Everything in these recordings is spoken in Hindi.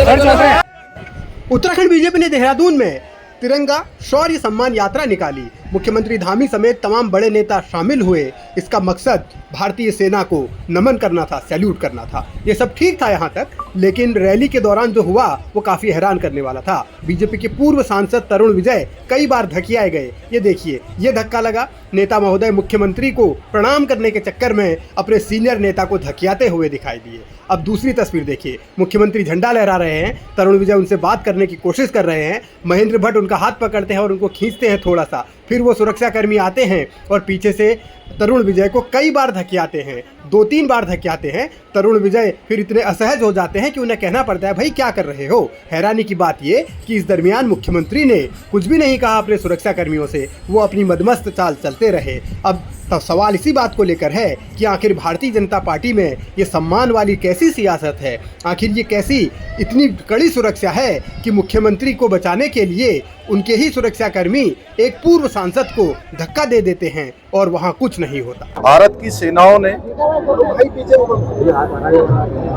उत्तराखंड बीजेपी ने देहरादून में तिरंगा शौर्य सम्मान यात्रा निकाली। मुख्यमंत्री धामी समेत तमाम बड़े नेता शामिल हुए। इसका मकसद भारतीय सेना को नमन करना था, सैल्यूट करना था। ये सब ठीक था यहाँ तक, लेकिन रैली के दौरान जो हुआ वो काफ़ी हैरान करने वाला था। बीजेपी के पूर्व सांसद तरुण विजय कई बार धकियाए गए। ये देखिए, ये धक्का लगा। नेता महोदय मुख्यमंत्री को प्रणाम करने के चक्कर में अपने सीनियर नेता को धकियाते हुए दिखाई दिए। अब दूसरी तस्वीर देखिए, मुख्यमंत्री झंडा लहरा रहे हैं, तरुण विजय उनसे बात करने की कोशिश कर रहे हैं। महेंद्र भट्ट उनका हाथ पकड़ते हैं और उनको खींचते हैं थोड़ा सा। फिर वो सुरक्षाकर्मी आते हैं और पीछे से तरुण विजय को कई बार धकियाते हैं, 2-3 बार धकियाते हैं। तरुण विजय फिर इतने असहज हो जाते हैं कि उन्हें कहना पड़ता है, भाई क्या कर रहे हो। हैरानी की बात ये कि इस दरमियान मुख्यमंत्री ने कुछ भी नहीं कहा अपने सुरक्षाकर्मियों से, वो अपनी मदमस्त चाल चलते रहे। अब तो सवाल इसी बात को लेकर है कि आखिर भारतीय जनता पार्टी में ये सम्मान वाली कैसी सियासत है, आखिर ये कैसी इतनी कड़ी सुरक्षा है कि मुख्यमंत्री को बचाने के लिए उनके ही सुरक्षाकर्मी एक पूर्व सांसद को धक्का दे देते हैं और वहाँ कुछ नहीं होता। भारत की सेनाओं ने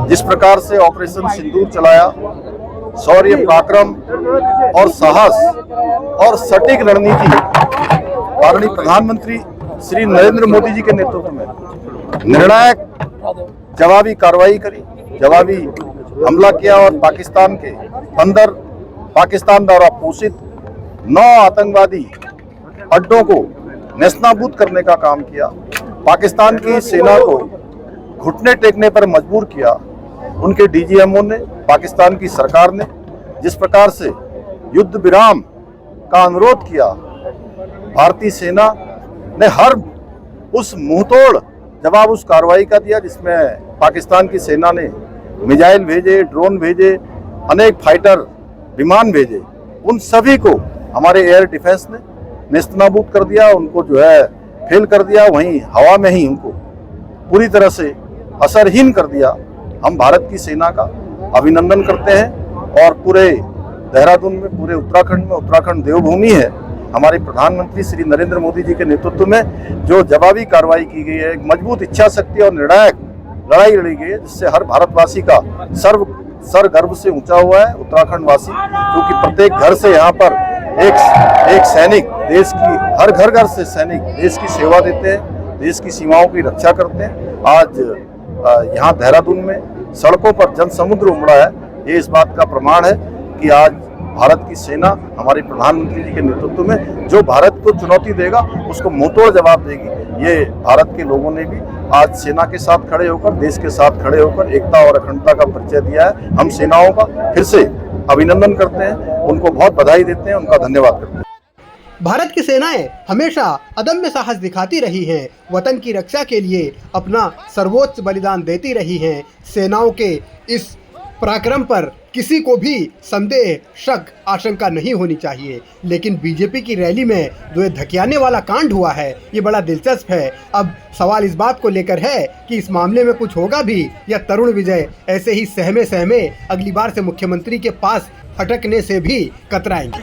जिस प्रकार से ऑपरेशन सिंदूर चलाया, शौर्य पराक्रम और साहस और सटीक रणनीति माननीय प्रधानमंत्री श्री नरेंद्र मोदी जी के नेतृत्व में निर्णायक जवाबी कार्रवाई करी, जवाबी हमला किया और पाकिस्तान के अंदर पाकिस्तान द्वारा पोषित 9 आतंकवादी अड्डों को नेस्तनाबूद करने का काम किया। पाकिस्तान की सेना को घुटने टेकने पर मजबूर किया। उनके डीजीएमओ ने, पाकिस्तान की सरकार ने जिस प्रकार से युद्ध विराम का अनुरोध किया, भारतीय सेना ने हर उस मुंहतोड़ जवाब उस कार्रवाई का दिया, जिसमें पाकिस्तान की सेना ने मिसाइल भेजे, ड्रोन भेजे, अनेक फाइटर विमान भेजे। उन सभी को हमारे एयर डिफेंस ने नेस्तनाबूद कर दिया, उनको जो है फेल कर दिया, वहीं हवा में ही उनको पूरी तरह से असरहीन कर दिया। हम भारत की सेना का अभिनंदन करते हैं और पूरे देहरादून में, पूरे उत्तराखंड में, उत्तराखंड देवभूमि है, हमारे प्रधानमंत्री श्री नरेंद्र मोदी जी के नेतृत्व में जो जवाबी कार्रवाई की गई है, एक मजबूत इच्छा शक्ति और निर्णायक लड़ाई लड़ी गई है, जिससे हर भारतवासी का सर गर्व से ऊंचा हुआ है। उत्तराखंड वासी, क्योंकि प्रत्येक घर से यहाँ पर एक सैनिक, देश की हर घर से सैनिक देश की सेवा देते हैं, देश की सीमाओं की रक्षा करते हैं। आज यहाँ देहरादून में सड़कों पर जनसमुद्र उमड़ा है। ये इस बात का प्रमाण है कि आज भारत की सेना हमारे प्रधानमंत्री जी के नेतृत्व में जो भारत को चुनौती देगा उसको मुंहतोड़ जवाब देगी। ये भारत के लोगों ने भी आज सेना के साथ खड़े होकर, देश के साथ खड़े होकर एकता और अखंडता का परिचय दिया है। हम सेनाओं का फिर से अभिनंदन करते हैं, उनको बहुत बधाई देते हैं, उनका धन्यवाद करते हैं। भारत की सेनाएं हमेशा अदम्य साहस दिखाती रही हैं, वतन की रक्षा के लिए अपना सर्वोच्च बलिदान देती रही हैं। सेनाओं के इस पराक्रम पर किसी को भी संदेह, शक, आशंका नहीं होनी चाहिए। लेकिन बीजेपी की रैली में जो ये धकियाने वाला कांड हुआ है, ये बड़ा दिलचस्प है। अब सवाल इस बात को लेकर है कि इस मामले में कुछ होगा भी या तरुण विजय ऐसे ही सहमे अगली बार से मुख्यमंत्री के पास फटकने से भी कतराएंगे।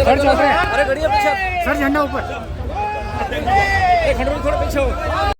अरे गड़िया पीछे सर, झंडा ऊपर, थोड़ा पीछे हो।